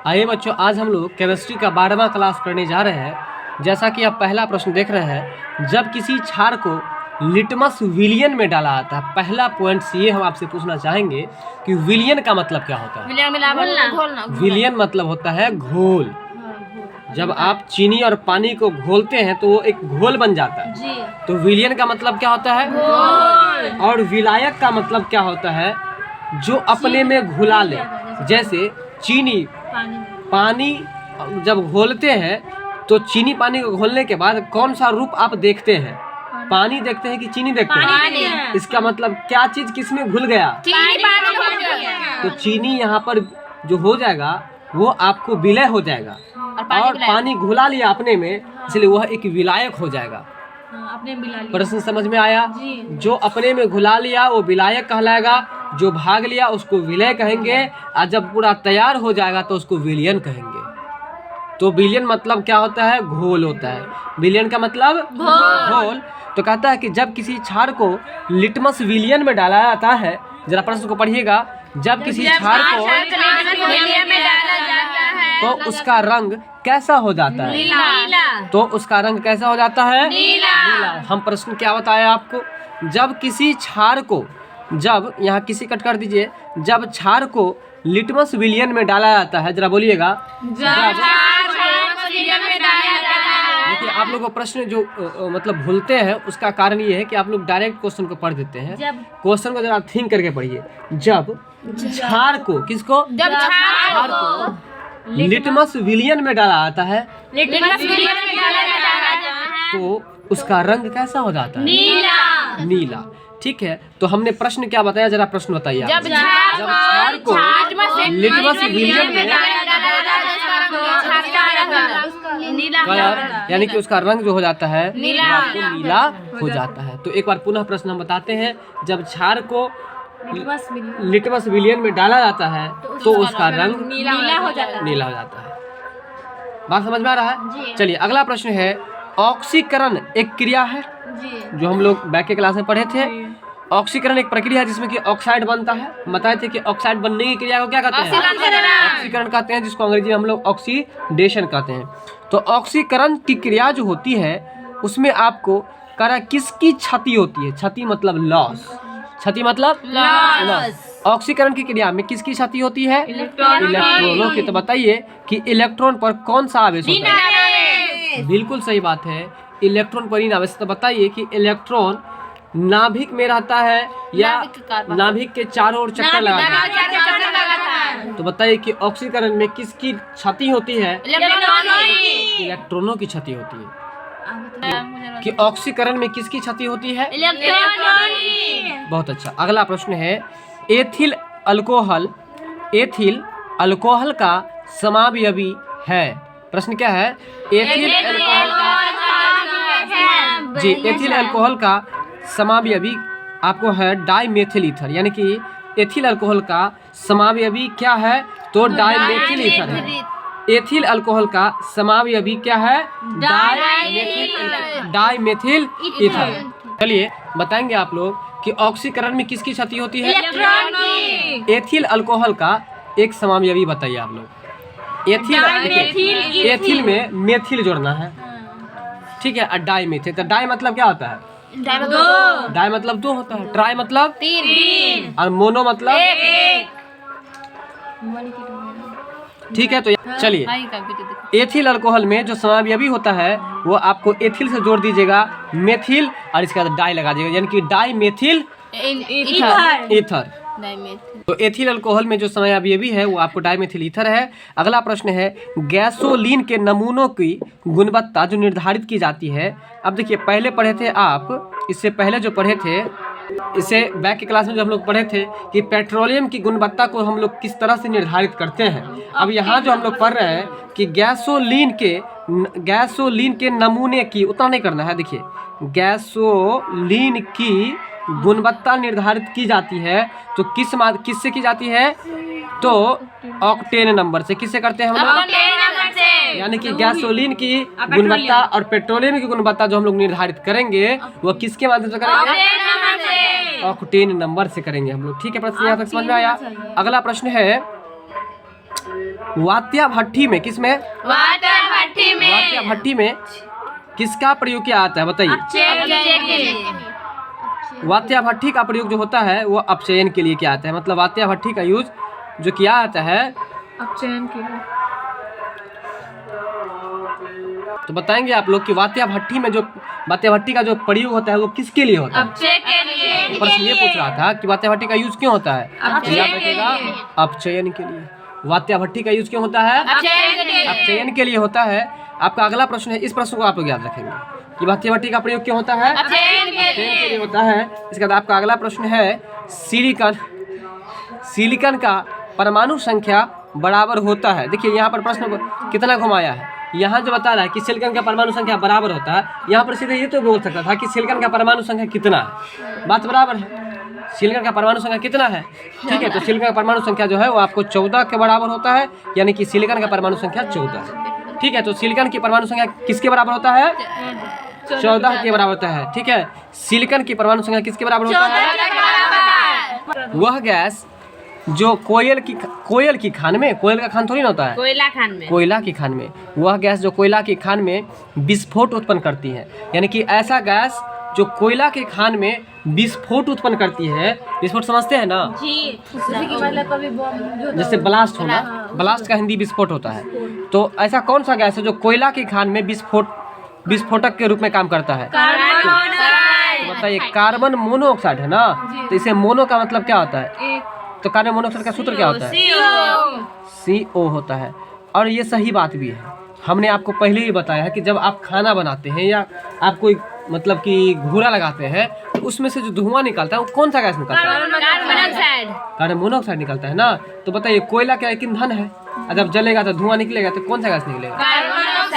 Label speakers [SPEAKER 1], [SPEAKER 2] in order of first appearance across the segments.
[SPEAKER 1] आइए बच्चों, आज हम लोग केमिस्ट्री का 12वां क्लास पढ़ने जा रहे हैं। जैसा कि आप पहला प्रश्न देख रहे हैं, जब किसी क्षार को लिटमस विलियन में डाला जाता है। पहला पॉइंट ये हम आपसे पूछना चाहेंगे कि विलियन का मतलब क्या होता है। विलियन मतलब होता है घोल। जब आप चीनी और पानी को घोलते हैं तो वो एक घोल बन जाता है। तो विलियन का मतलब क्या होता है, घोल। और विलायक का मतलब क्या होता है, जो अपने में घुला ले। जैसे चीनी पानी जब घोलते हैं तो चीनी पानी को घोलने के बाद कौन सा रूप आप देखते हैं, पानी देखते हैं कि चीनी देखते हैं। इसका मतलब क्या चीज किसमें घुल गया, तो चीनी यहाँ पर जो हो जाएगा वो आपको विलय हो जाएगा, और पानी घुला लिया अपने में, इसलिए वह एक विलायक हो जाएगा। प्रश्न समझ में आया। जो अपने में घुला लिया वो विलायक कहलाएगा, जो भाग लिया उसको विलय कहेंगे, और जब पूरा तैयार हो जाएगा तो उसको विलियन कहेंगे। तो विलियन मतलब क्या होता है, घोल होता है। विलियन का मतलब घोल। तो कहता है कि जब किसी क्षार को लिटमस विलियन में डाला जाता है, जरा प्रश्न को पढ़िएगा, जब किसी क्षार को तो उसका रंग कैसा हो जाता है, नीला। तो उसका रंग कैसा हो जाता है, नीला। हम प्रश्न क्या बताया आपको, जब किसी क्षार को, जब यहाँ किसी कट कर दीजिए, जब क्षार को लिटमस विलियन में डाला जाता है, जरा बोलिएगा। देखिए, आप लोग को प्रश्न जो मतलब भूलते हैं उसका कारण ये है कि आप लोग डायरेक्ट क्वेश्चन को पढ़ देते हैं। क्वेश्चन को जरा थिंक करके पढ़िए। जब क्षार को, किसको, जब क्षार को लिटमस विलियन में डाला जाता है, तो उसका रंग कैसा हो जाता है, नीला। नीला, ठीक है। तो हमने प्रश्न क्या बताया, जरा प्रश्न बताइए। जब क्षार को लिटमस विलियन में कलर, यानी कि उसका रंग जो हो जाता है नीला हो जाता है। तो एक बार पुनः प्रश्न हम बताते हैं। जब क्षार को लिटमस विलियन में डाला जाता है तो उसका रंग नीला हो जाता है। बात समझ में आ रहा है। चलिए अगला प्रश्न है, ऑक्सीकरण एक क्रिया है जो हम लोग बैक के क्लास में पढ़े थे। ऑक्सीकरण एक प्रक्रिया है जिसमें कि ऑक्साइड बनता है। बताए थे कि ऑक्साइड बनने की क्रिया को क्या कहते हैं, ऑक्सीकरण कहते हैं, जिसको अंग्रेजी में हम लोग ऑक्सीडेशन कहते हैं। तो ऑक्सीकरण की क्रिया जो होती है उसमें आपको करा किसकी क्षति होती है, क्षति मतलब लॉस, क्षति मतलब लॉस। ऑक्सीकरण की क्रिया में किसकी क्षति होती है, इलेक्ट्रॉनों की। तो बताइए कि इलेक्ट्रॉन पर कौन सा आवेश होता है, बिल्कुल सही बात है, इलेक्ट्रॉन पर ऋण आवेश। तो बताइए कि इलेक्ट्रॉन नाभिक में रहता है या नाभिक के चारों ओर चक्कर लगाता है। तो बताइए कि ऑक्सीकरण में किसकी क्षति होती है, इलेक्ट्रॉनों की क्षति होती है। कि ऑक्सीकरण में किसकी क्षति होती है, बहुत अच्छा। अगला प्रश्न है, एथिल अल्कोहल, एथिल अल्कोहल का समावयवी है। प्रश्न क्या है, एथिल अल्कोहल जी, एथिल अल्कोहल का समावयवी आपको है डाइमेथिल ईथर, यानी कि एथिल अल्कोहल का समावयवी क्या है, तो डाइमेथिल ईथर है। एथिल अल्कोहल का समावयवी क्या है, डाइमेथिल ईथर। चलिए बताएंगे आप लोग कि ऑक्सीकरण में किसकी क्षति होती है, एथिल अल्कोहल का एक समावयवी बताइए आप लोग। एथिल में मेथिल जोड़ना है, ठीक है, और डाइमेथिल। तो डाई मतलब क्या होता है, डाई मतलब दो होता है, ट्राई मतलब तीन, और मोनो मतलब एक। ठीक है। तो चलिए, एथिल अल्कोहल में जो समावयवी होता है वो आपको एथिल से जोड़ दीजिएगा मेथिल, और इसके बाद डाई लगा दीजिएगा, यानी कि डाई मेथिल ईथर। तो एथिल अल्कोहल में जो समावयवी है वो आपको डाइमेथिल ईथर है। अगला प्रश्न है, गैसोलीन के नमूनों की गुणवत्ता जो निर्धारित की जाती है। अब देखिए, पहले पढ़े थे आप, इससे पहले जो पढ़े थे, इससे बैक की क्लास में जो हम लोग पढ़े थे कि पेट्रोलियम की गुणवत्ता को हम लोग किस तरह से निर्धारित करते हैं। अब यहाँ जो हम लोग पढ़ रहे हैं कि गैसोलीन के नमूने की, उतना नहीं करना है। देखिए, गैसोलीन की गुणवत्ता निर्धारित की जाती है तो किससे की जाती है, तो ऑक्टेन नंबर से। किससे करते हैं हम लोग, यानी कि गैसोलीन की गुणवत्ता और पेट्रोलियम की गुणवत्ता जो हम लोग निर्धारित करेंगे वो किसके माध्यम से करेंगे, ऑक्टेन नंबर से करेंगे हम लोग। ठीक है, प्रश्न यहाँ तक समझ में आया। अगला प्रश्न है, वात्या भट्ठी में, किसमें?
[SPEAKER 2] वात्या भट्ठी में।
[SPEAKER 1] वात्या भट्ठी में किसका प्रयोग किया जाता है बताइए? वात्या भट्ठी का प्रयोग जो होता है वो अपचयन के लिए किया जाता है। मतलब वात्या भट्ठी का यूज जो किया जाता है
[SPEAKER 2] अपचयन के लिए।
[SPEAKER 1] तो बताएंगे आप लोग कि वात्या भट्ठी में जो वात्या भट्ठी का जो प्रयोग होता है वो किसके लिए होता है?
[SPEAKER 2] अपचय के लिए।
[SPEAKER 1] प्रश्न ये पूछ रहा था कि वात्या भट्ठी का यूज क्यों होता है? याद रखिएगा, अपचयन के लिए। वात्या भट्ठी का यूज क्यों होता है? अपचयन के लिए होता है। आपका अगला प्रश्न है, इस प्रश्न को आप लोग याद रखेंगे कि वात्या भट्ठी का प्रयोग क्यों होता है? अपचयन के लिए होता है। इसके बाद आपका अगला प्रश्न है, सिलिकॉन का परमाणु संख्या बराबर होता है। देखिए यहाँ पर प्रश्न कितना घुमाया है। यहाँ जो बता रहा है कि सिलिकॉन का परमाणु संख्या बराबर होता है, यहाँ पर सीधे ये तो बोल सकता था कि सिलिकॉन का परमाणु संख्या कितना है। बात बराबर है, सिलिकॉन का परमाणु संख्या कितना है, ठीक है। तो सिलिकॉन का परमाणु संख्या जो है वो आपको 14 के बराबर होता है, यानी कि सिलिकॉन का परमाणु संख्या 14 है, ठीक है। तो सिलिकॉन की परमाणु संख्या किसके बराबर होता है? 14 के बराबर होता है, ठीक है। सिलिकॉन की परमाणु संख्या किसके बराबर होता है? वह गैस जो कोयल की खान में, कोयल का खान थोड़ी ना होता है, कोयला की खान में, वह गैस जो कोयला की खान में विस्फोट उत्पन्न करती है, यानी कि ऐसा गैस जो कोयला के खान में विस्फोट उत्पन्न करती है। विस्फोट समझते हैं ना जी? जैसे ब्लास्ट होना, ब्लास्ट का हिंदी विस्फोट होता है। तो ऐसा कौन सा गैस है जो कोयला की खान में विस्फोटक के रूप में काम करता है? तो बताइए, कार्बन मोनोऑक्साइड है ना। तो इसे मोनो का मतलब क्या होता है? तो कार्बन मोनोऑक्साइड का सूत्र क्या होता है? CO होता है। और ये सही बात भी है, हमने आपको पहले ही बताया है कि जब आप खाना बनाते हैं या आप कोई मतलब कि घूरा लगाते हैं तो उसमें से जो धुआं निकलता है वो कौन सा गैस निकलता है? कार्बन मोनोऑक्साइड निकलता है ना। तो बताइए, कोयला क्या एक ईंधन है, और जब जलेगा तो धुआं निकलेगा, तो कौन सा गैस निकलेगा?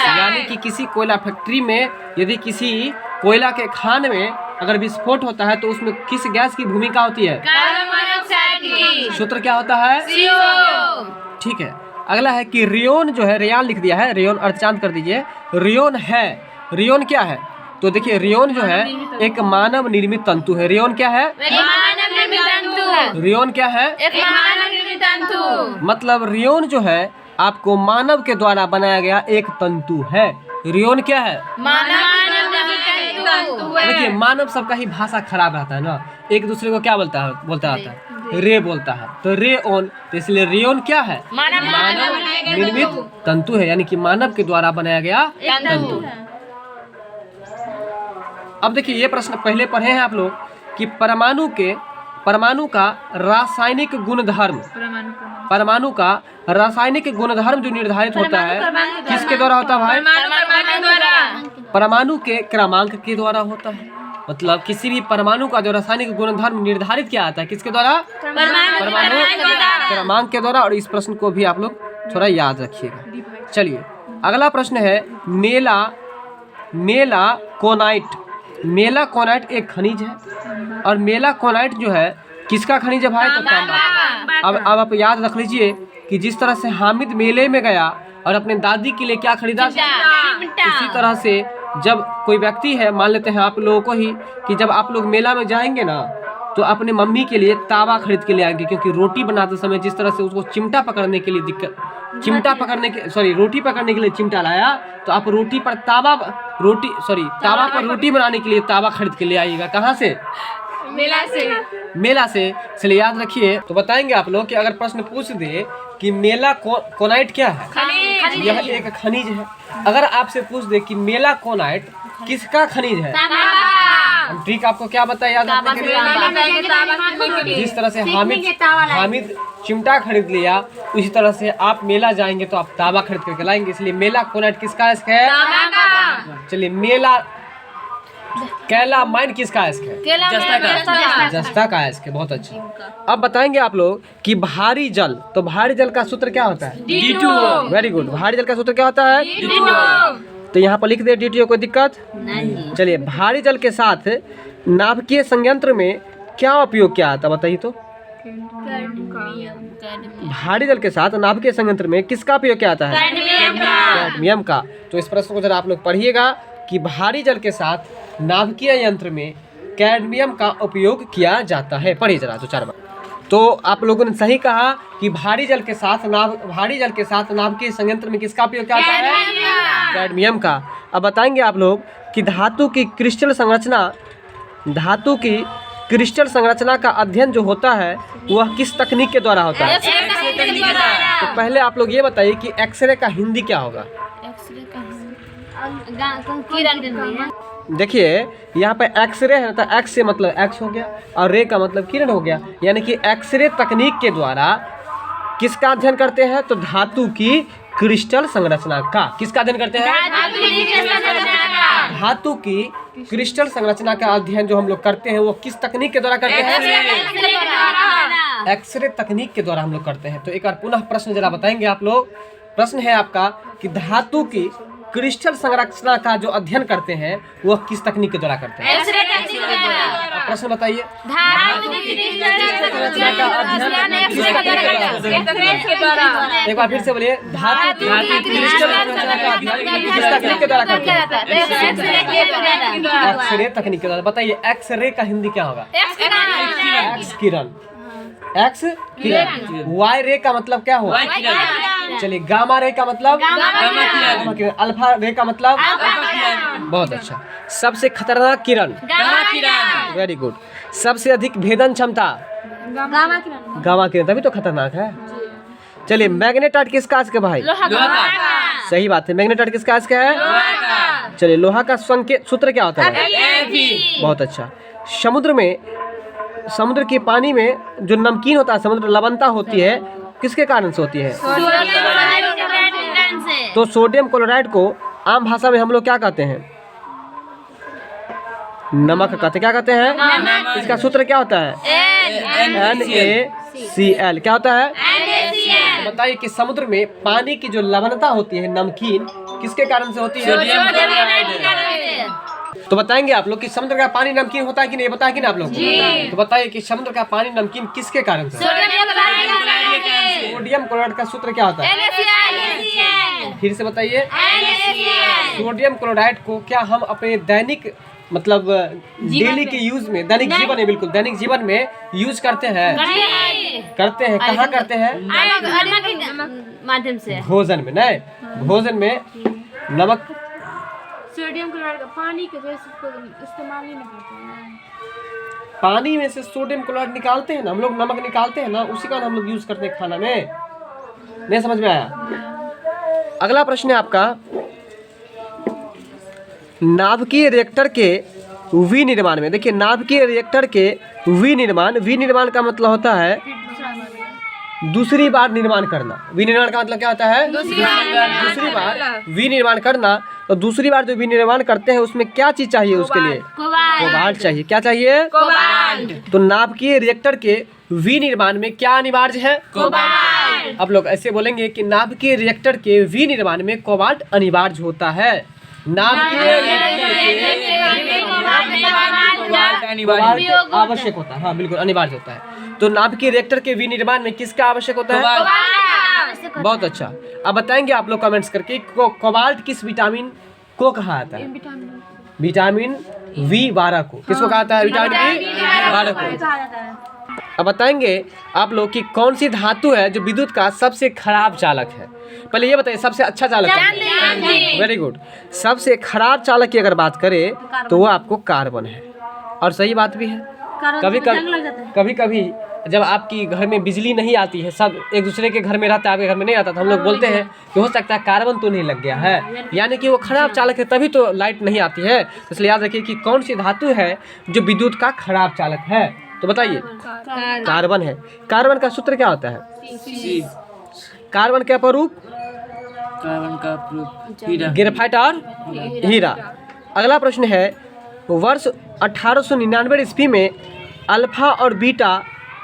[SPEAKER 1] यानी कि किसी कोयला फैक्ट्री में यदि किसी कोयला के खान में अगर विस्फोट होता है तो उसमें किस गैस की भूमिका होती है? सूत्र क्या होता है? ठीक है। अगला है कि रेयोन जो है, रेयान लिख दिया है, रेयोन अर्धचांद कर दीजिए। रेयोन है, रेयोन क्या है? तो देखिए, रेयोन जो है एक मानव निर्मित तंतु है। रेयोन क्या है? रेयोन क्या है? मतलब रेयोन जो है आपको मानव के द्वारा बनाया गया एक तंतु है। रेयोन क्या है? देखिए, मानव सबका ही भाषा खराब रहता है ना, एक दूसरे को क्या बोलता रहता है? रे बोलता है। तो रे ओन, तो इसलिए रेयोन क्या है? मानव निर्मित तंतु है, यानी कि मानव के द्वारा बनाया गया तंतु है। अब देखिए, ये प्रश्न पहले पढ़े हैं आप लोग कि परमाणु का रासायनिक गुणधर्म, परमाणु का रासायनिक गुणधर्म जो निर्धारित होता है किसके द्वारा होता है भाई? परमाणु के क्रमांक के द्वारा होता है। मतलब किसी भी परमाणु का जो रासायनिक गुणधर्म निर्धारित किया जाता है किसके द्वारा? परमाणु क्रमांक के द्वारा। और इस प्रश्न को भी आप लोग थोड़ा याद रखिएगा। चलिए, अगला प्रश्न है, मेलाकोनाइट। मेलाकोनाइट एक खनिज है, और मेलाकोनाइट जो है किसका खनिज है भाई? तो तांबा। अब आप याद रख लीजिए कि जिस तरह से हामिद मेले में गया और अपने दादी के लिए क्या खरीदा, इसी तरह से जब कोई व्यक्ति है, मान लेते हैं आप लोगों को ही, कि जब आप लोग मेला में जाएंगे ना तो अपने मम्मी के लिए तावा खरीद के ले आएंगे, क्योंकि रोटी बनाते समय जिस तरह से उसको चिमटा पकड़ने के लिए रोटी पकड़ने के लिए चिमटा लाया, तो आप तावा पर रोटी बनाने के लिए तावा खरीद के ले आइएगा। कहाँ से? मेला से। इसलिए याद रखिए। तो बताएंगे आप लोग कि अगर प्रश्न पूछ दे कि मेलाकोनाइट क्या है, यह एक खनिज है। अगर आपसे पूछ दे कि मेलाकोनाइट किसका खनिज है, ठीक, आपको क्या बताया याद रखने के लिए? जिस तरह से हामिद चिमटा खरीद लिया, उसी तरह से आप मेला जाएंगे तो आप तावा खरीद करके लाएंगे। इसलिए मेलाकोनाइट किसका है? चलिए, कैलामाइन किसका है? जस्ता का है। बहुत अच्छा। अब बताएंगे आप लोग कि भारी जल, तो भारी जल का सूत्र क्या होता है? D2। Very good. भारी जल का सूत्र क्या होता है? D2। तो यहाँ पर लिख दे D2, कोई दिक्कत नहीं। चलिए, भारी जल के साथ नाभिकीय संयंत्र में क्या उपयोग किया जाता है बताइए तो? भारी जल के साथ नाभिकीय संयंत्र में किसका उपयोग किया जाता है? कैडमियम का। तो इस प्रश्न को जरा आप लोग पढ़िएगा कि भारी जल के साथ नाभिकीय यंत्र में कैडमियम का उपयोग किया जाता है। पढ़िए जरा 2-4 बार। तो आप लोगों ने सही कहा कि भारी जल के साथ नाभिकीय संयंत्र में किसका उपयोग क्या होता है? कैडमियम का। अब बताएंगे आप लोग कि धातु की क्रिस्टल संरचना का अध्ययन जो होता है वह किस तकनीक के द्वारा होता है? तो पहले आप लोग ये बताइए कि एक्सरे का हिंदी क्या होगा? देखिए यहाँ पे एक्सरे है तो एक्स से मतलब एक्स हो गया और रे का मतलब किरण हो गया, यानी कि एक्सरे तकनीक के द्वारा किसका अध्ययन करते हैं? तो धातु की क्रिस्टल संरचना का। किसका अध्ययन करते हैं? धातु की क्रिस्टल संरचना का अध्ययन जो हम लोग करते हैं वो किस तकनीक के द्वारा करते हैं? एक्सरे तकनीक के द्वारा हम लोग करते हैं। तो एक बार पुनः प्रश्न जरा बताएंगे आप लोग। प्रश्न है आपका कि धातु की क्रिस्टल संरचना का जो अध्ययन करते हैं वह किस तकनीक के द्वारा करते हैं? आप प्रश्न बताइए। एक बार फिर से बोलिए, धातु की क्रिस्टल संरचना का अध्ययन किस तकनीक के द्वारा करते हैं? एक्सरे तकनीक के द्वारा। बताइए एक्सरे का हिंदी क्या होगा? एक्स किरण। एक्स किरण। वाई रे का मतलब क्या हुआ? चलिए गामा रे का मतलब गामा किरण। अल्फा रे का मतलब बहुत अच्छा। सबसे खतरनाक किरण वेरी गुड। सबसे अधिक भेदन क्षमता गामा किरण, तभी तो खतरनाक है। चलिए मैग्नेटाइट किसका आज के भाई? सही बात है, मैग्नेटाइट किसका आज का है? चलिए लोहा का संकेत सूत्र क्या होता है? बहुत अच्छा। समुद्र के पानी में जो नमकीन होता है, समुद्र लवणता होती है, किसके कारण से होती है? तो सोडियम क्लोराइड को आम भाषा में हम लोग क्या कहते हैं? नमक कहते। क्या कहते हैं? इसका सूत्र क्या होता है? NaCl। क्या होता है? तो बताइए कि समुद्र में पानी की जो लवणता होती है, नमकीन, किसके कारण से होती है? तो बताएंगे आप लोग कि समुद्र का पानी नमकीन होता है कि नहीं, बताया कि ना आप लोग? तो बताइए कि समुद्र का पानी नमकीन किसके कारण से? सोडियम क्लोराइड का सूत्र क्या होता है? फिर से बताइए। सोडियम क्लोराइड को क्या हम अपने दैनिक मतलब डेली के यूज में, दैनिक जीवन में, बिल्कुल दैनिक जीवन में यूज करते हैं? करते हैं। कहाँ करते हैं?
[SPEAKER 2] माध्यम से।
[SPEAKER 1] भोजन में। नहीं, भोजन में नमक
[SPEAKER 2] सोडियम क्लोराइड का पानी के इस्तेमाल ही नहीं करते हैं।
[SPEAKER 1] पानी में से सोडियम क्लोराइड निकालते हैं ना हम लोग, नमक निकालते हैं ना, उसी का हम लोग यूज करते हैं खाना में। नहीं समझ में आया? अगला प्रश्न है आपका, नाभिकीय रिएक्टर के विनिर्माण में। देखिए नाभिकीय रिएक्टर के विनिर्माण का मतलब होता है दूसरी बार निर्माण करना। विनिर्माण का मतलब क्या होता है? दूसरी बार विनिर्माण करना। तो दूसरी बार जो विनिर्माण करते हैं उसमें क्या चीज चाहिए? उसके लिए कोबाल्ट चाहिए। क्या चाहिए? कोबाल्ट। तो नाभिकीय रिएक्टर के विनिर्माण में क्या अनिवार्य है? कोबाल्ट। आप लोग ऐसे बोलेंगे कि नाभिकीय रिएक्टर के विनिर्माण में कोबाल्ट अनिवार्य होता है। नाभिकीय आवश्यक होता है। हाँ बिल्कुल अनिवार्य होता है। तो नाभिकीय रिएक्टर के विनिर्माण में किसका आवश्यक होता है? बहुत अच्छा। अब बताएंगे आप लोग कमेंट्स करके कोबाल्ट किस विटामिन को कहा जाता है? विटामिन B12 को। किसको कहा जाता है? विटामिन B12 को। अब बताएंगे आप लोग कि कौन सी धातु है जो विद्युत का सबसे खराब चालक है? पहले ये बताइए सबसे अच्छा चालक है। Very good. सबसे खराब चालक की अगर बात करें तो वो आपको कार्बन है, और सही बात भी है। कभी कभी जब आपकी घर में बिजली नहीं आती है, सब एक दूसरे के घर में रहता है, आपके घर में नहीं आता, तो हम लोग बोलते हैं कि हो सकता है कार्बन तो नहीं लग गया है, यानी कि वो खराब चालक है, तभी तो लाइट नहीं आती है। तो इसलिए याद रखिए कि कौन सी धातु है जो विद्युत का खराब चालक है? तो बताइए। कार्बन है। कार्बन का सूत्र क्या होता है? कार्बन का स्वरूप ग्रेफाइट और हीरा। अगला प्रश्न है, वर्ष 1899 ईस्वी में अल्फा और बीटा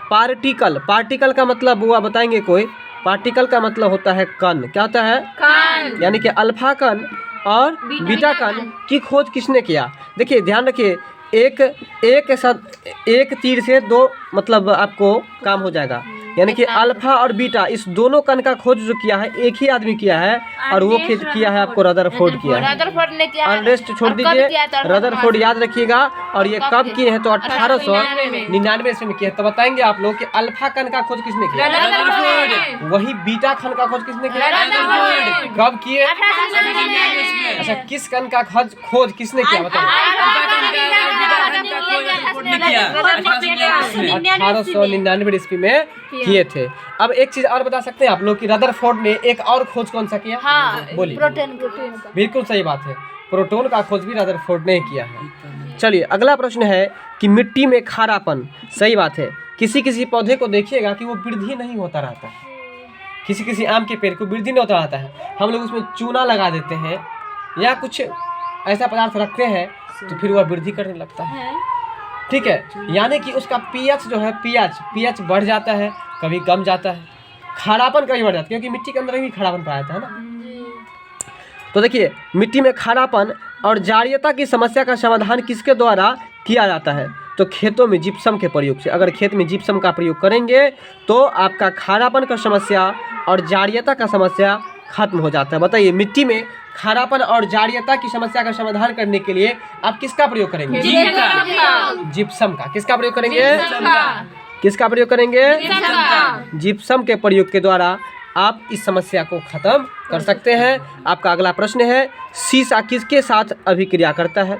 [SPEAKER 1] पार्टिकल का मतलब हुआ, बताएंगे कोई? पार्टिकल का मतलब होता है कण। क्या होता है? कण। यानी कि अल्फा कण और बीटा कण की खोज किसने किया? देखिए ध्यान रखिए, एक के साथ एक तीर से दो मतलब आपको काम हो जाएगा। यानी कि अल्फा और बीटा इस दोनों कण का खोज जो किया है एक ही आदमी किया है, और वो किया है आपको रदरफोर्ड किया है।
[SPEAKER 3] रदरफोर्ड ने किया है।
[SPEAKER 1] अनरेस्ट छोड़ दीजिए, रदरफोर्ड याद रखिएगा। और ये कब किए हैं? तो 1899 ईस्वी में किया है। तो बताएंगे आप लोग कि अल्फा कण का खोज किसने किया? वही बीटा कण का खोज किसने किया? कब किए? अच्छा, किस कण का खोज किसने किया बताइए? 1899 ईस्वी में किए थे। अब एक चीज और बता सकते हैं आप लोग कि रदरफोर्ड ने एक और खोज कौन सा किया? बोलिए।
[SPEAKER 3] प्रोटीन
[SPEAKER 1] बिल्कुल सही बात है, प्रोटॉन का खोज भी रदरफोर्ड ने किया है। चलिए अगला प्रश्न है कि मिट्टी में खारापन। सही बात है, किसी किसी पौधे को देखिएगा कि वो वृद्धि नहीं होता रहता है, किसी किसी आम के पेड़ को वृद्धि नहीं होता रहता है। हम लोग उसमें चूना लगा देते हैं या कुछ ऐसा पदार्थ रखते हैं तो फिर वह वृद्धि करने लगता है। ठीक है, यानी कि उसका पीएच जो है पीएच बढ़ जाता है, कभी कम जाता है, खारापन कभी बढ़ जाता है, क्योंकि मिट्टी के अंदर भी खारापन पाया जाता है ना। तो देखिए, मिट्टी में खारापन और जारियता की समस्या का समाधान किसके द्वारा किया जाता है? तो खेतों में जिप्सम के प्रयोग से। अगर खेत में जिप्सम का प्रयोग करेंगे तो आपका खारापन का समस्या और जारियता का समस्या खत्म हो जाता है। बताइए, मिट्टी में खारापन और जारियता की समस्या का समाधान करने के लिए आप किसका प्रयोग करेंगे? जिप्सम का। किसका प्रयोग करेंगे? किसका प्रयोग करेंगे? जिप्सम के प्रयोग के द्वारा आप इस समस्या को खत्म कर सकते हैं। आपका अगला प्रश्न है, सीसा किसके साथ अभिक्रिया करता है?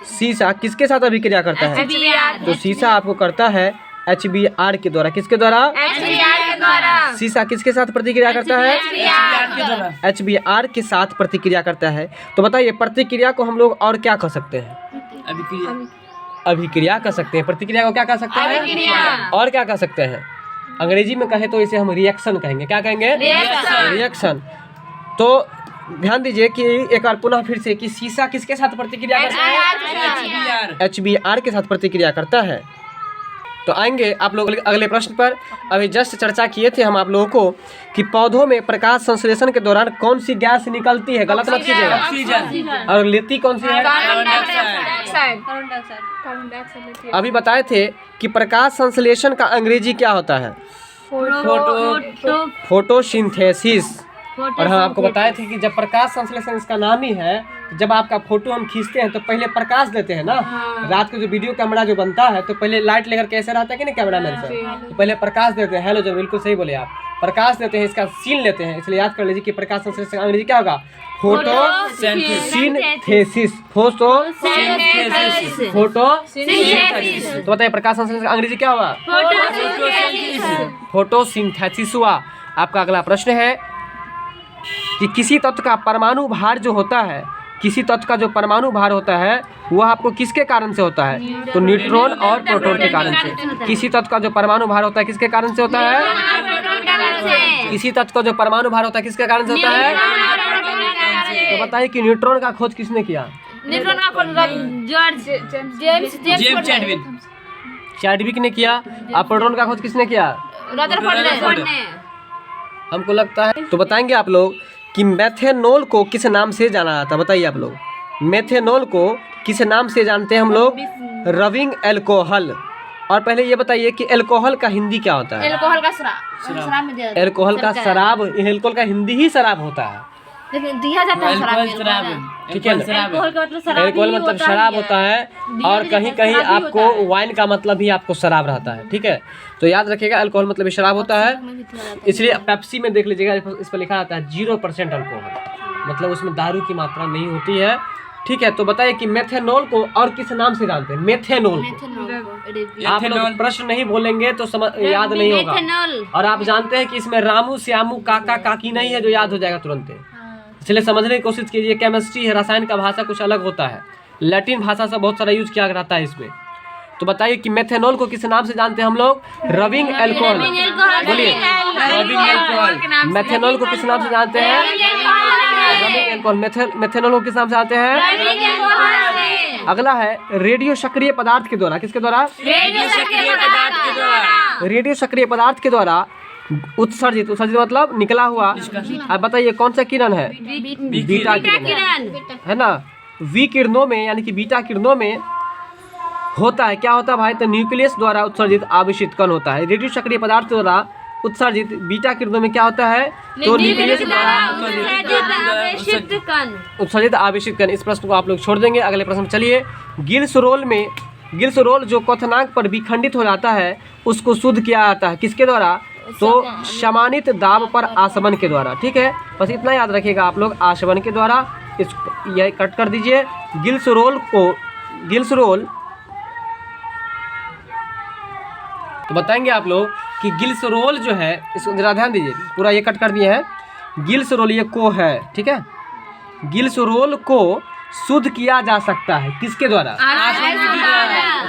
[SPEAKER 1] सीसा किसके साथ अभिक्रिया करता है? तो सीसा आपको करता है HBr के द्वारा। किसके द्वारा? सीसा किसके साथ प्रतिक्रिया करता है? HBr के साथ प्रतिक्रिया करता है। तो बताइए, प्रतिक्रिया को हम लोग और क्या कह सकते हैं? अभिक्रिया कह सकते हैं। प्रतिक्रिया को क्या कह सकते हैं? और क्या कह सकते हैं? अंग्रेजी में कहे तो इसे हम रिएक्शन कहेंगे। क्या कहेंगे? रिएक्शन। तो ध्यान दीजिए कि एक बार पुनः फिर से कि सीसा किसके साथ प्रतिक्रिया करता है? HBr के साथ प्रतिक्रिया करता है। तो आएंगे आप लोग अगले प्रश्न पर। अभी जस्ट चर्चा किए थे हम आप लोगों को कि पौधों में प्रकाश संश्लेषण के दौरान कौन सी गैस निकलती है? गलत मत कीजिएगा। और लेती कौन सी है? अभी बताए थे कि प्रकाश संश्लेषण का अंग्रेजी क्या होता है? फोटोसिंथेसिस। और हम आपको बताए थे कि जब प्रकाश संश्लेषण इसका नाम ही है, जब आपका फोटो हम खींचते हैं तो पहले प्रकाश देते हैं ना। रात को जो वीडियो कैमरा जो बनता है तो पहले लाइट लेकर कैसे रहता है कि नहीं कैमरामैन से, तो पहले प्रकाश देते हैं। हेलो, जो बिल्कुल सही बोले आप, प्रकाश देते हैं, इसका सीन लेते हैं। इसलिए याद कर लीजिए कि प्रकाश संश्लेषण अंग्रेजी क्या होगा? फोटोसिंथेसिस। तो बताइए, प्रकाश संश्लेषण अंग्रेजी क्या होगा? फोटोसिंथेसिस हुआ। आपका अगला प्रश्न है कि किसी तत्व का परमाणु भार जो होता है, किसी तत्व का जो परमाणु भार होता है वह आपको किसके कारण से होता है? तो न्यूट्रॉन और प्रोटॉन के कारण से। किसी तत्व का जो परमाणु भार होता है किसके कारण से होता है? किसी तत्व का जो परमाणु भार होता है किसके कारण से होता है? तो बताइए कि न्यूट्रॉन का खोज किसने किया?
[SPEAKER 3] न्यूट्रॉन का खोज जेम्स
[SPEAKER 1] चैडविक ने किया। और प्रोटॉन का खोज किसने किया?
[SPEAKER 3] रदरफोर्ड ने।
[SPEAKER 1] हमको लगता है। तो बताएंगे आप लोग कि मेथेनॉल को किस नाम से जाना जाता है? बताइए आप लोग, मेथेनॉल को किस नाम से जानते हैं हम लोग? Rubbing alcohol. और पहले ये बताइए कि एल्कोहल का हिंदी क्या होता है?
[SPEAKER 3] एल्कोहल का शराब में दिया जाता है।
[SPEAKER 1] एल्कोहल का शराब, एल्कोहल का हिंदी ही शराब होता है,
[SPEAKER 3] लेकिन दिया जाता है शराब।
[SPEAKER 1] ठीक है ना? एल्कोहल मतलब शराब होता है, और कहीं कहीं आपको वाइन का मतलब भी आपको शराब रहता है। ठीक है, तो याद रखिएगा अल्कोहल मतलब शराब होता है। इसलिए पेप्सी में देख लीजिएगा, इस पर लिखा रहता है 0% अल्कोहल, मतलब उसमें दारू की मात्रा नहीं होती है। ठीक है, तो बताइए कि मेथेनॉल को और किस नाम से जानते हैं? मेथेनॉल को। आप लोग प्रश्न नहीं बोलेंगे तो याद नहीं होगा। और आप जानते हैं कि इसमें रामू, श्यामू, काका, काकी नहीं है जो याद हो जाएगा तुरंत। इसलिए समझने की कोशिश कीजिए। केमिस्ट्री है, रसायन का भाषा कुछ अलग होता है, लैटिन भाषा से बहुत सारा यूज किया जाता है इसमें। तो बताइए कि मेथेनॉल को किस नाम से जानते हैं हम लोग? Rubbing alcohol. बोलिए, मेथेनॉल को किस नाम से जानते हैं? Rubbing alcohol. मेथेनॉल को किस नाम से जानते हैं? अगला है रेडियो सक्रिय पदार्थ के द्वारा। किसके द्वारा? रेडियो सक्रिय पदार्थ के द्वारा उत्सर्जित मतलब निकला हुआ। अब बताइए कौन सा किरण है? बीटा किरण है ना। वी किरणों में यानी कि बीटा किरणों में होता है, क्या होता है भाई? तो न्यूक्लियस द्वारा उत्सर्जित आवेशित कण होता है। रेडियो सक्रिय पदार्थ द्वारा उत्सर्जित बीटा किरणों में क्या होता है? तो न्यूक्लियस द्वारा उत्सर्जित आवेशित कण। इस प्रश्न को आप लोग छोड़ देंगे। अगले प्रश्न चलिए। गिल्स रोल जो क्वथनांक पर विखंडित हो जाता है उसको शुद्ध किया जाता है किसके द्वारा? तो समानित दाब पर आसवन के द्वारा। ठीक है, बस इतना याद रखिएगा आप लोग, आसवन के द्वारा। इस यह कट कर दीजिए। गिल्स रोल तो बताएंगे आप लोग कि गिल्स रोल जो है, इसको जरा ध्यान दीजिए, पूरा ये कट कर दिए हैं। गिल्स रोल ये को है, ठीक है। गिल्स रोल को शुद्ध किया जा सकता है किसके द्वारा?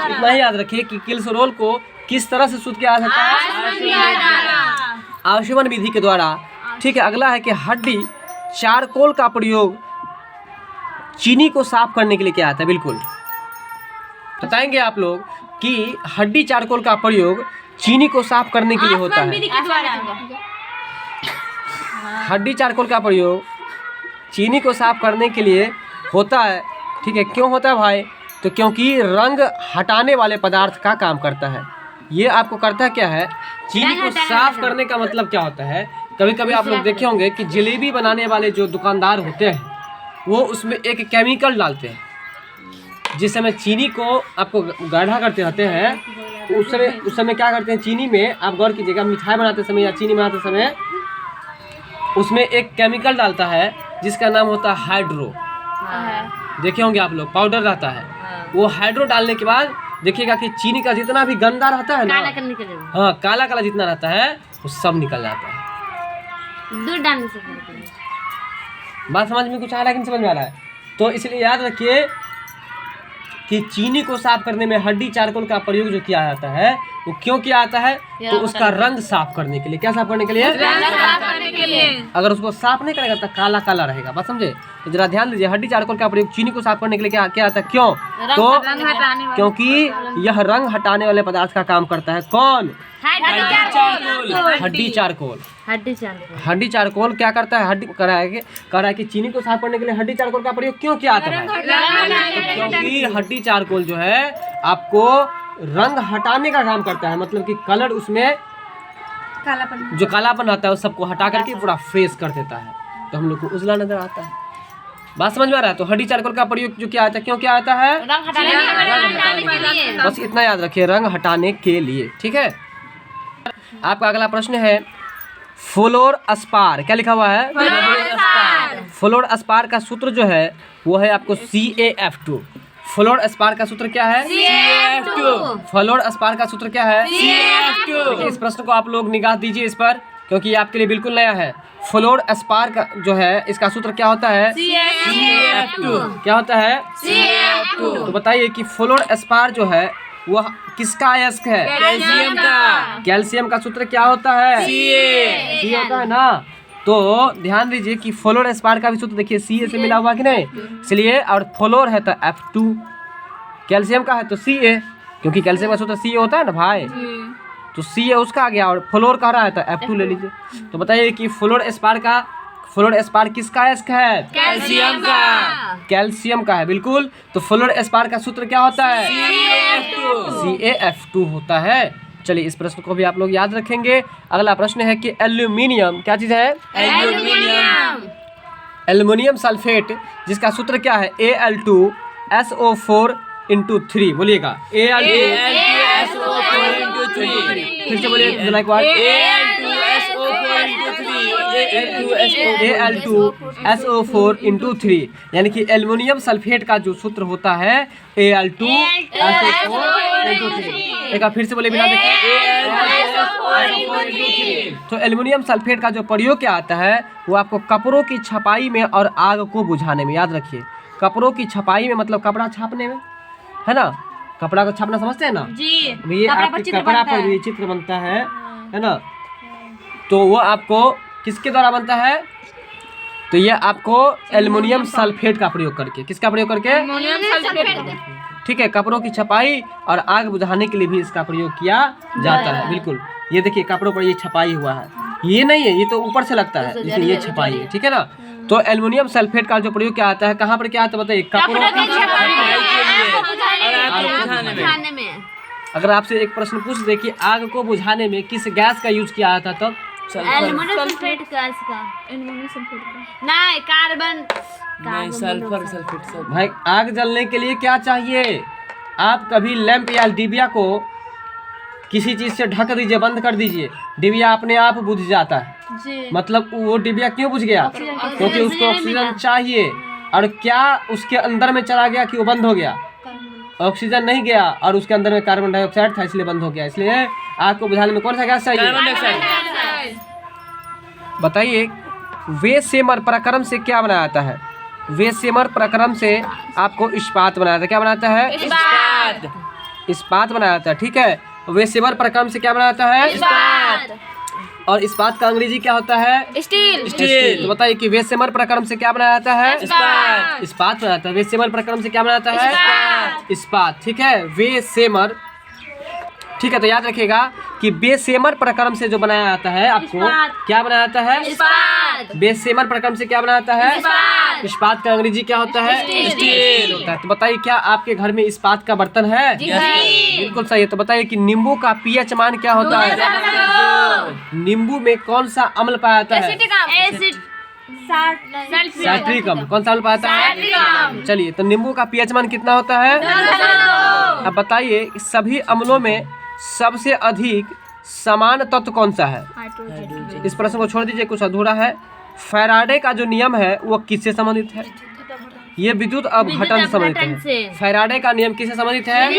[SPEAKER 1] इतना ही याद रखिए कि गिल्स रोल को किस तरह से शुद्ध किया जा सकता है? आशवन विधि के द्वारा। ठीक है, अगला है कि हड्डी चारकोल का प्रयोग चीनी को साफ करने के लिए किया जाता है। बिल्कुल बताएंगे आप लोग कि हड्डी चारकोल का प्रयोग चीनी को साफ करने के लिए होता है। हड्डी चारकोल का प्रयोग चीनी को साफ करने के लिए होता है। ठीक है, क्यों होता है भाई? तो क्योंकि रंग हटाने वाले पदार्थ का काम करता है। ये आपको करता है क्या है? चीनी को साफ करने का मतलब क्या होता है? कभी कभी आप लोग देखे होंगे कि जलेबी बनाने वाले जो दुकानदार होते हैं वो उसमें एक केमिकल डालते हैं। जिस समय चीनी को आपको गाढ़ा करते रहते हैं तो उस समय क्या करते हैं? चीनी में आप गौर कीजिएगा, मिठाई बनाते समय या चीनी बनाते समय उसमें एक केमिकल डालता है जिसका नाम होता है हाइड्रो। देखे होंगे आप लोग, पाउडर रहता है। वो हाइड्रो डालने के बाद देखिएगा कि चीनी का जितना भी गंदा रहता है ना, हाँ काला काला जितना रहता है वो सब निकल जाता है।
[SPEAKER 3] दूध डालने से
[SPEAKER 1] बात समझ में कुछ आ रहा है कि नहीं समझ में आ रहा है? तो इसलिए याद रखिए कि चीनी को साफ करने में हड्डी चारकोल का प्रयोग जो किया जाता है वो क्यों किया जाता है? तो उसका रंग साफ करने के लिए। क्या साफ करने के लिए? अगर उसको साफ नहीं करेगा तो काला काला रहेगा। बात समझे? तो जरा ध्यान दीजिए, हड्डी चारकोल का प्रयोग चीनी को साफ करने के लिए क्या किया जाता है? क्यों? तो क्योंकि यह रंग हटाने वाले पदार्थ का काम करता है। कौन? हड्डी चारकोल। हड्डी चारकोल क्या करता है? हड्डी कर रहा है कि चीनी को साफ करने के लिए हड्डी चारकोल का प्रयोग क्यों किया जाता है? तो क्योंकि हड्डी चारकोल जो है आपको रंग हटाने का काम करता है। मतलब कि कलर उसमें जो कालापन रहता है उस सबको हटा करके पूरा फ्रेश कर देता है, तो हम लोग को उजला नजर आता है। बात समझ में आ रहा है? तो हड्डी चारकोल का प्रयोग जो किया जाता है, क्यों किया जाता है?
[SPEAKER 3] रंग हटाने के लिए।
[SPEAKER 1] बस इतना याद रखिए, रंग हटाने के लिए। ठीक है, आपका अगला प्रश्न है फ्लोर अस्पार। क्या लिखा हुआ है? फ्लोर अस्पार का सूत्र जो है वो है आपको CaF2। फ्लोर अस्पार का सूत्र क्या है? CaF2। फ्लोर अस्पार का सूत्र क्या है? CaF2। इस प्रश्न को आप लोग निगाह दीजिए इस पर, क्योंकि ये आपके लिए बिल्कुल नया है। फ्लोर अस्पार का जो है इसका सूत्र क्या होता है? CaF2। क्या होता है? CaF2। तो बताइए कि फ्लोर अस्पार जो है वह किसका अयस्क है? कैल्शियम का। कैल्शियम का सूत्र क्या होता है? Ca होता है ना। तो ध्यान दीजिए कि फ्लोर एस्पार का भी सूत्र देखिए Ca से मिला हुआ कि नहीं, इसलिए और फ्लोर है तो F2, कैल्शियम का है तो Ca, क्योंकि कैल्शियम का सूत्र Ca होता है ना भाई, तो Ca उसका आ गया और फ्लोर का रहा है तो F2 ले लीजिए। तो बताइए कि फ्लोर एस्पार किसका अयस्क है? कैल्शियम का। कैल्शियम का है बिल्कुल। तो फ्लोर एस्पार का सूत्र क्या होता है? CaF2 होता है। चलिए इस प्रश्न को भी आप लोग याद रखेंगे। अगला प्रश्न है कि एल्यूमिनियम क्या चीज है? एल्युमिनियम सल्फेट, जिसका सूत्र क्या है? Al2SO4 × 3। बोलिएगा Al2SO4 × 3। फिर से बोलिए एक बार Al2SO4 × 3, यानी कि एल्युमिनियम सल्फेट का जो सूत्र होता है Al2SO4 × 3। एक बार फिर से बोले बिना देखे तो एल्युमिनियम सल्फेट का जो प्रयोग क्या आता है वो आपको कपड़ों की छपाई में और आग को बुझाने में। याद रखिए, कपड़ों की छपाई में मतलब कपड़ा छापने में, है ना। कपड़ा को छापना समझते हैं ना जी? ये आपके कपड़ा पर भी चित्र बनता है ना। तो वो आपको किसके द्वारा बनता है? तो ये आपको एल्युमिनियम सल्फेट का प्रयोग करके, किसका प्रयोग करके? ठीक है, कपड़ों की छपाई और आग बुझाने के लिए भी इसका प्रयोग किया जाता है। बिल्कुल, ये देखिए कपड़ों पर ये छपाई हुआ है, ये नहीं है, ये तो ऊपर से लगता है, इसलिए ये छपाई है। ठीक है ना। तो एल्युमिनियम सल्फेट का जो प्रयोग क्या आता है, कहाँ पर क्या आता है बताइए? कपड़ों की छपाई के लिए और
[SPEAKER 3] खाने में।
[SPEAKER 1] अगर आपसे एक प्रश्न पूछ दे कि आग को बुझाने में किस गैस का यूज किया जाता तब?
[SPEAKER 3] एल्युमिनियम सल्फेट गैस का। नहीं, कार्बन।
[SPEAKER 4] नहीं, सल्फर सल्फेट।
[SPEAKER 1] भाई आग जलने के लिए क्या चाहिए? आप कभी लैंप या डिबिया को किसी चीज से ढक दीजिए, बंद कर दीजिए, डिबिया अपने आप बुझ जाता है। मतलब वो डिबिया क्यों बुझ गया? क्योंकि उसको ऑक्सीजन चाहिए। और क्या उसके अंदर में चला गया कि वो बंद हो गया? ऑक्सीजन नहीं गया और उसके अंदर में कार्बन डाइऑक्साइड था, इसलिए बंद हो गया। इसलिए आग को बुझाने में कौन सा गैस चाहिए? बताइए, वेसेमर प्रक्रम से क्या बनाया जाता है? वेसेमर प्रक्रम से आपको इस्पात बनाया जाता है। क्या बनाता है? इस्पात बनाया जाता है। ठीक है, वेसेमर प्रक्रम से क्या बनाया जाता है?
[SPEAKER 3] इस्पात।
[SPEAKER 1] और इस्पात का अंग्रेजी क्या होता है?
[SPEAKER 3] स्टील।
[SPEAKER 1] तो बताइए कि वेसेमर प्रक्रम से क्या बनाया जाता है? इस्पात बनाया जाता है। वेसेमर प्रक्रम से क्या बनाया जाता है? इस्पात। ठीक है, वेसेमर। ठीक है, तो याद रखिएगा कि वेसेमर प्रक्रम से जो बनाया जाता है आपको क्या बनाया जाता है?
[SPEAKER 3] इस्पात।
[SPEAKER 1] वेसेमर प्रक्रम से क्या बनाया जाता है?
[SPEAKER 3] इस्पात।
[SPEAKER 1] इस्पात का अंग्रेजी क्या होता है?
[SPEAKER 3] स्टील
[SPEAKER 1] होता है। तो बताइए, क्या आपके घर में इस्पात का बर्तन है? बिल्कुल सही है। तो बताइए कि नींबू का पीएच मान क्या होता है? नींबू में कौन सा अम्ल पाया जाता है?
[SPEAKER 3] एसिड।
[SPEAKER 1] साइट्रिक अम्ल। कौन सा अम्ल पाया जाता है? चलिए, तो नींबू का पीएच मान कितना होता है? अब बताइए, सभी अम्लों में सबसे अधिक समान तत्व कौन सा है? इस प्रश्न को छोड़ दीजिए, कुछ अधूरा है। फैराडे का जो नियम है वो किससे संबंधित है? ये विद्युत अपघटन से संबंधित है। फैराडे का नियम किससे संबंधित है?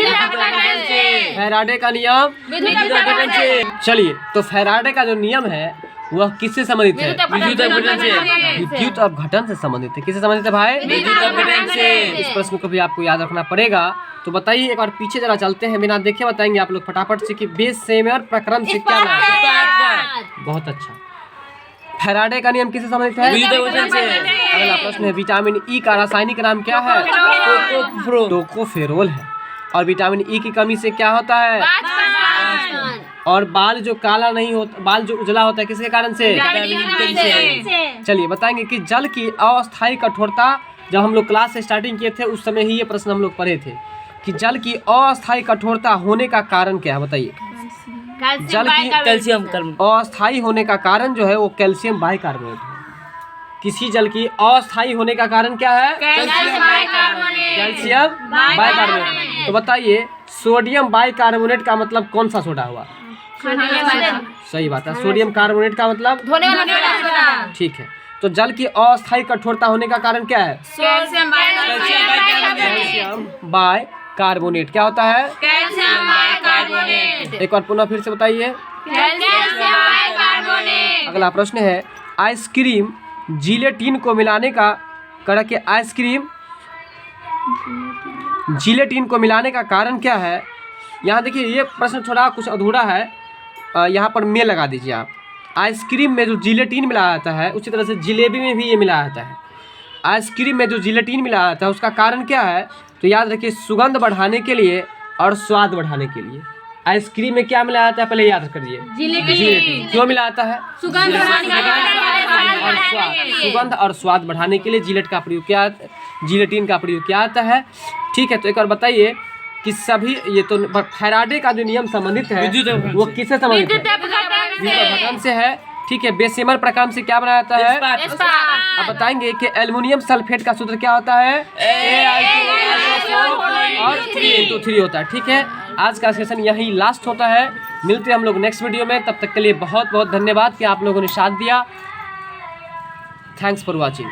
[SPEAKER 1] फैराडे का नियम विद्युत अपघटन से। चलिए, तो फैराडे का जो नियम है वह किससे संबंधित है?
[SPEAKER 4] विद्युत अपघटन से।
[SPEAKER 1] विद्युत अपघटन से संबंधित है। किससे संबंधित है भाई?
[SPEAKER 4] विद्युत अपघटन से।
[SPEAKER 1] इस प्रश्न को भी आपको याद रखना पड़ेगा। तो बताइए, एक बार पीछे जरा चलते हैं, बिना देखे बताएंगे आप लोग फटाफट से कि वेसेमर प्रक्रम से क्या बनाया जाता है? बहुत अच्छा। फैराडे का नियम किससे संबंधित है?
[SPEAKER 4] विद्युत अपघटन से।
[SPEAKER 1] अगला प्रश्न है, विटामिन ई का रासायनिक नाम क्या है? टोकोफेरोल है। और विटामिन ई की कमी से क्या होता है? और बाल जो काला नहीं होता, बाल जो उजला होता है, किसके कारण से? चलिए बताएंगे कि जल की अस्थायी कठोरता, जब हम लोग क्लास से स्टार्टिंग किए थे उस समय ही ये प्रश्न हम लोग पढ़े थे कि जल की अस्थायी कठोरता होने का कारण क्या है? बताइए। जल की
[SPEAKER 4] कैल्शियम
[SPEAKER 1] अस्थायी होने का कारण जो है वो कैल्शियम बाइकार्बोनेट है। किसी जल की अस्थायी होने का कारण क्या है? Calcium bicarbonate. तो बताइए, सोडियम बाइकार्बोनेट का मतलब कौन सा सोडा हुआ? सही बात है। सोडियम कार्बोनेट का मतलब? ठीक है। तो जल की अस्थायी कठोरता होने का कारण क्या है? Calcium bicarbonate. क्या होता है? एक बार पुनः फिर से बताइए। अगला प्रश्न है, आइसक्रीम जिलेटिन को मिलाने का करके आइसक्रीम जिलेटिन को मिलाने का कारण क्या है? यहाँ देखिए, ये प्रश्न थोड़ा कुछ अधूरा है, यहाँ पर में लगा दीजिए आप। आइसक्रीम में जो जिलेटिन मिलाया जाता है, उसी तरह से जिलेबी में भी ये मिलाया जाता है। आइसक्रीम में जो जिलेटिन मिलाया जाता है उसका कारण क्या है? तो याद रखिए, सुगंध बढ़ाने के लिए और स्वाद बढ़ाने के लिए। आइसक्रीम में क्या मिलाया जाता है? पहले याद करिए। जिलेटिन। क्यों मिलाया जाता है? सुगंध और स्वाद बढ़ाने के लिए जिलेटिन का प्रयोग किया जाता है। ठीक है, तो एक और बताइए कि सभी, ये तो फैराडे का जो नियम संबंधित है वो किससे संबंधित है? विद्युत अपघटन से है। ठीक है, वेसेमर प्रक्रम से क्या बनाया जाता है? अब बताएंगे कि एल्युमिनियम सल्फेट का सूत्र क्या होता है? और 3 होता है। ठीक है, आज का सेशन यही लास्ट होता है। मिलते हैं हम लोग नेक्स्ट वीडियो में। तब तक के लिए बहुत बहुत धन्यवाद कि आप लोगों ने साथ दिया। Thanks for watching.